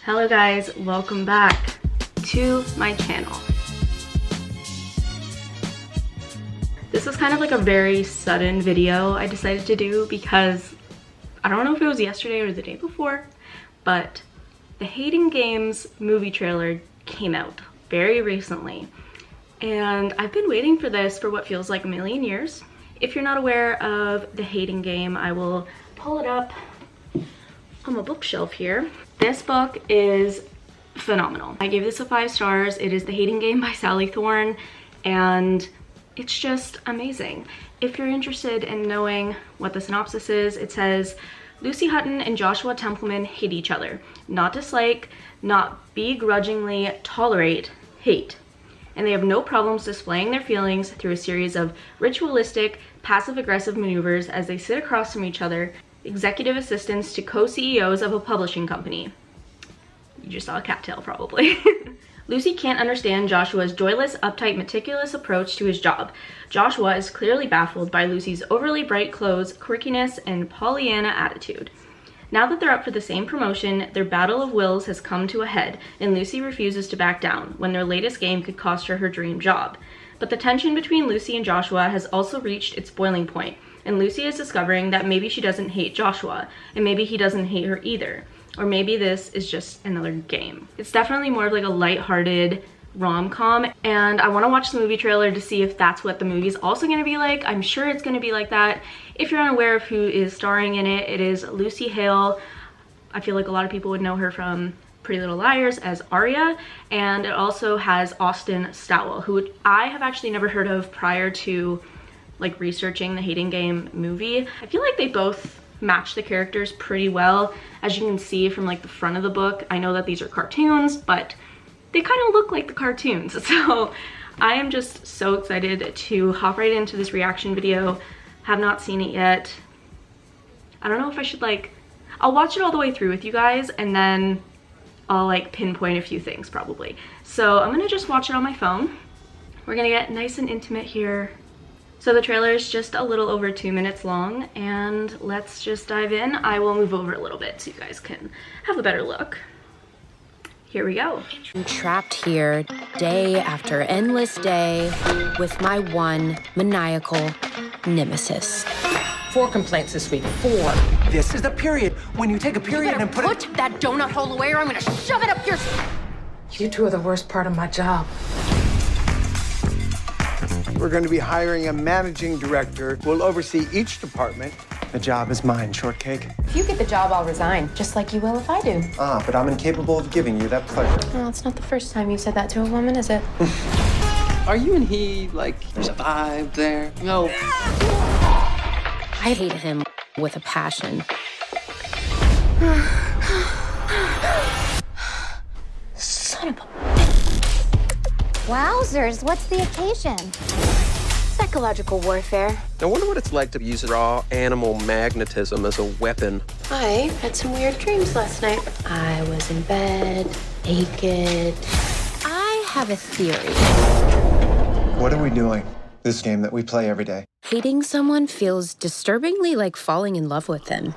Hello guys, welcome back to my channel. This was kind of like a very sudden video I decided to do because I don't know if it was yesterday or the day before, but the Hating Games movie trailer came out very recently. And I've been waiting for this for what feels like a million years. If you're not aware of the Hating Game, I will pull it up on my bookshelf here. This book is phenomenal. I gave this a 5 stars. It is The Hating Game by Sally Thorne, and it's just amazing. If you're interested in knowing what the synopsis is, it says, Lucy Hutton and Joshua Templeman hate each other. Not dislike, not begrudgingly tolerate, hate. And they have no problems displaying their feelings through a series of ritualistic, passive-aggressive maneuvers as they sit across from each other, executive assistants to co-CEOs of a publishing company. You just saw a cattail, probably. Lucy can't understand Joshua's joyless, uptight, meticulous approach to his job. Joshua is clearly baffled by Lucy's overly bright clothes, quirkiness, and Pollyanna attitude. Now that they're up for the same promotion, their battle of wills has come to a head, and Lucy refuses to back down when their latest game could cost her her dream job. But the tension between Lucy and Joshua has also reached its boiling point, and Lucy is discovering that maybe she doesn't hate Joshua, and maybe he doesn't hate her either. Or maybe this is just another game. It's definitely more of like a lighthearted rom-com, and I want to watch the movie trailer to see if that's what the movie's also going to be like. I'm sure it's going to be like that. If you're unaware of who is starring in it, it is Lucy Hale. I feel like a lot of people would know her from Pretty Little Liars as Aria, and it also has Austin Stowell, who I have actually never heard of prior to like researching the Hating Game movie. I feel like they both match the characters pretty well, as you can see from like the front of the book. I know that these are cartoons, but they kind of look like the cartoons. So I am just so excited to hop right into this reaction video. Have not seen it yet. I don't know if I should I'll watch it all the way through with you guys, and then I'll like pinpoint a few things probably. So I'm gonna just watch it on my phone. We're gonna get nice and intimate here. So the trailer is just a little over 2 minutes long, and let's just dive in. I will move over a little bit so you guys can have a better look. Here we go. I'm trapped here day after endless day with my one maniacal nemesis. 4 complaints this week. 4. This is the period when you take a period and put Put that donut hole away or I'm gonna shove it up your... You two are the worst part of my job. We're going to be hiring a managing director who will oversee each department. The job is mine, Shortcake. If you get the job, I'll resign, just like you will if I do. But I'm incapable of giving you that pleasure. Well, it's not the first time you've said that to a woman, is it? Are you and he, like, there's a vibe there? No. I hate him with a passion. Son of a... Wowzers, what's the occasion? Psychological warfare. I wonder what it's like to use raw animal magnetism as a weapon. I had some weird dreams last night. I was in bed, naked. I have a theory. What are we doing? This game that we play every day. Hating someone feels disturbingly like falling in love with them.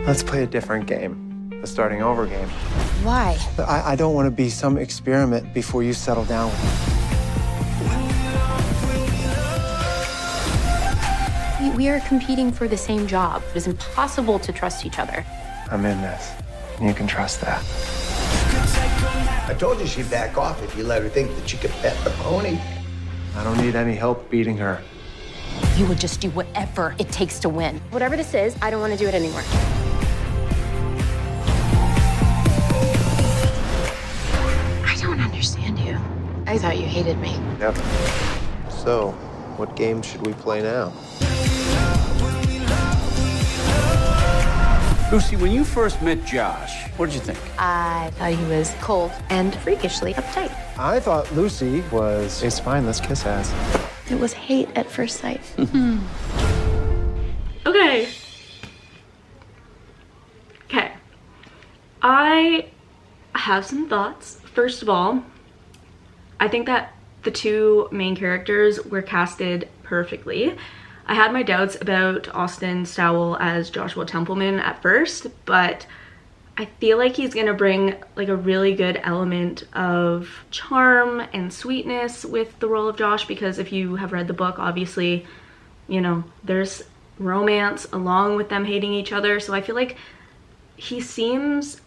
Let's play a different game. A starting over game. Why? I don't want to be some experiment before you settle down. We are competing for the same job. It is impossible to trust each other. I'm in this. And you can trust that. I told you she'd back off if you let her think that she could pet the pony. I don't need any help beating her. You would just do whatever it takes to win. Whatever this is, I don't want to do it anymore. I don't understand you. I thought you hated me. Yep. So, what game should we play now? Lucy, when you first met Josh, what did you think? I thought he was cold and freakishly uptight. I thought Lucy was a spineless kiss ass. It was hate at first sight. Okay. I have some thoughts. First of all, I think that the two main characters were casted perfectly. I had my doubts about Austin Stowell as Joshua Templeman at first, but I feel like he's gonna bring like a really good element of charm and sweetness with the role of Josh, because if you have read the book, obviously, you know, there's romance along with them hating each other. So I feel like he seems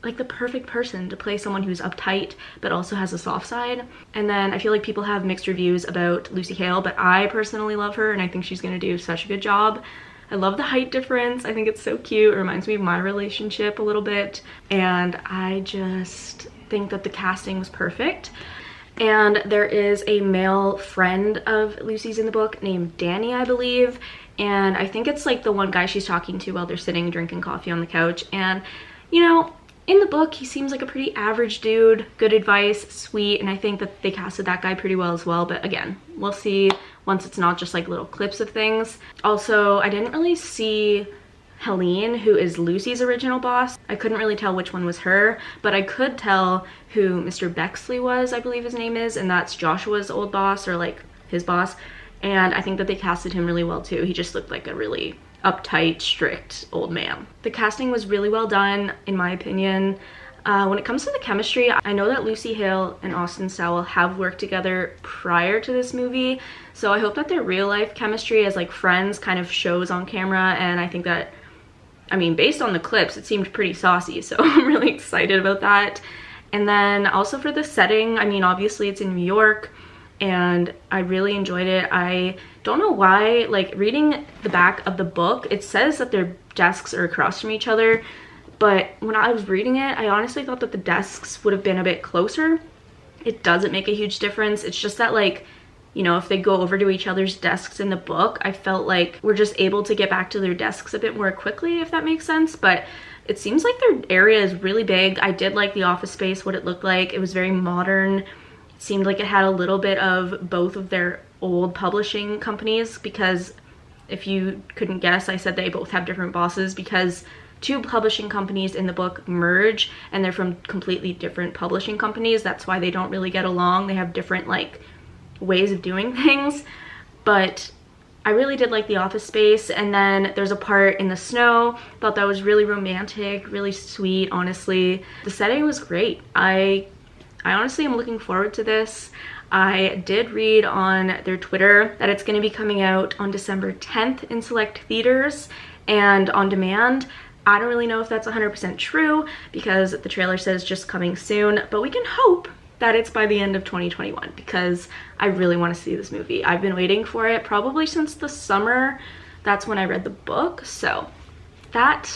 like the perfect person to play someone who's uptight but also has a soft side. And then I feel like people have mixed reviews about Lucy Hale, but I personally love her and I think she's gonna do such a good job. I love the height difference. I think it's so cute. It reminds me of my relationship a little bit. And I just think that the casting was perfect. And there is a male friend of Lucy's in the book named Danny, I believe. And I think it's like the one guy she's talking to while they're sitting drinking coffee on the couch. And, you know, in the book, he seems like a pretty average dude, good advice, sweet, and I think that they casted that guy pretty well as well. But again, we'll see once it's not just like little clips of things. Also, I didn't really see Helene, who is Lucy's original boss. I couldn't really tell which one was her, but I could tell who Mr. Bexley was, I believe his name is, and that's Joshua's old boss, or like his boss. And I think that they casted him really well too. He just looked like a really uptight, strict old man. The casting was really well done, in my opinion. When it comes to the chemistry, I know that Lucy Hale and Austin Stowell have worked together prior to this movie, so I hope that their real life chemistry as like friends kind of shows on camera, and I think that, I mean, based on the clips, it seemed pretty saucy, so I'm really excited about that. And then also for the setting, I mean, obviously it's in New York, and I really enjoyed it. I don't know why, like reading the back of the book, it says that their desks are across from each other, but when I was reading it, I honestly thought that the desks would have been a bit closer. It doesn't make a huge difference. It's just that, like, you know, if they go over to each other's desks in the book, I felt like we're just able to get back to their desks a bit more quickly, if that makes sense. But it seems like their area is really big. I did like the office space, what it looked like. It was very modern. It seemed like it had a little bit of both of their old publishing companies, because if you couldn't guess, I said they both have different bosses because two publishing companies in the book merge and they're from completely different publishing companies. That's why they don't really get along. They have different like ways of doing things. But I really did like the office space. And then there's a part in the snow. Thought that was really romantic, really sweet, honestly. The setting was great. I honestly am looking forward to this. I did read on their Twitter that it's going to be coming out on December 10th in select theaters and on demand. I don't really know if that's 100% true because the trailer says just coming soon, but we can hope that it's by the end of 2021 because I really want to see this movie. I've been waiting for it probably since the summer. That's when I read the book, so that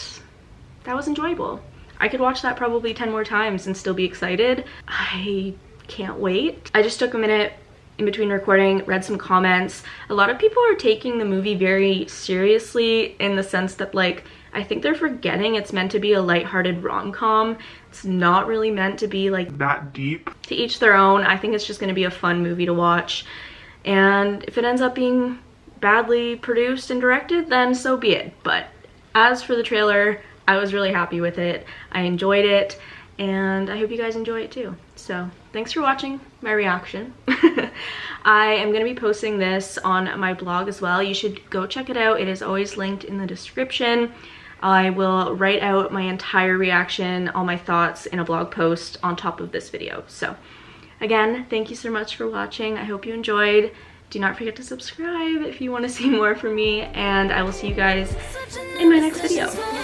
was enjoyable. I could watch that probably 10 more times and still be excited. I can't wait. I just took a minute in between recording, read some comments. A lot of people are taking the movie very seriously in the sense that, like, I think they're forgetting it's meant to be a lighthearted rom-com. It's not really meant to be like that deep. To each their own. I think it's just going to be a fun movie to watch. And if it ends up being badly produced and directed, then so be it. But as for the trailer, I was really happy with it. I enjoyed it, and I hope you guys enjoy it too. So thanks for watching my reaction. I am going to be posting this on my blog as well. You should go check it out. It is always linked in the description. I will write out my entire reaction, all my thoughts in a blog post on top of this video. So again, thank you so much for watching. I hope you enjoyed. Do not forget to subscribe if you want to see more from me, and I will see you guys in my next video.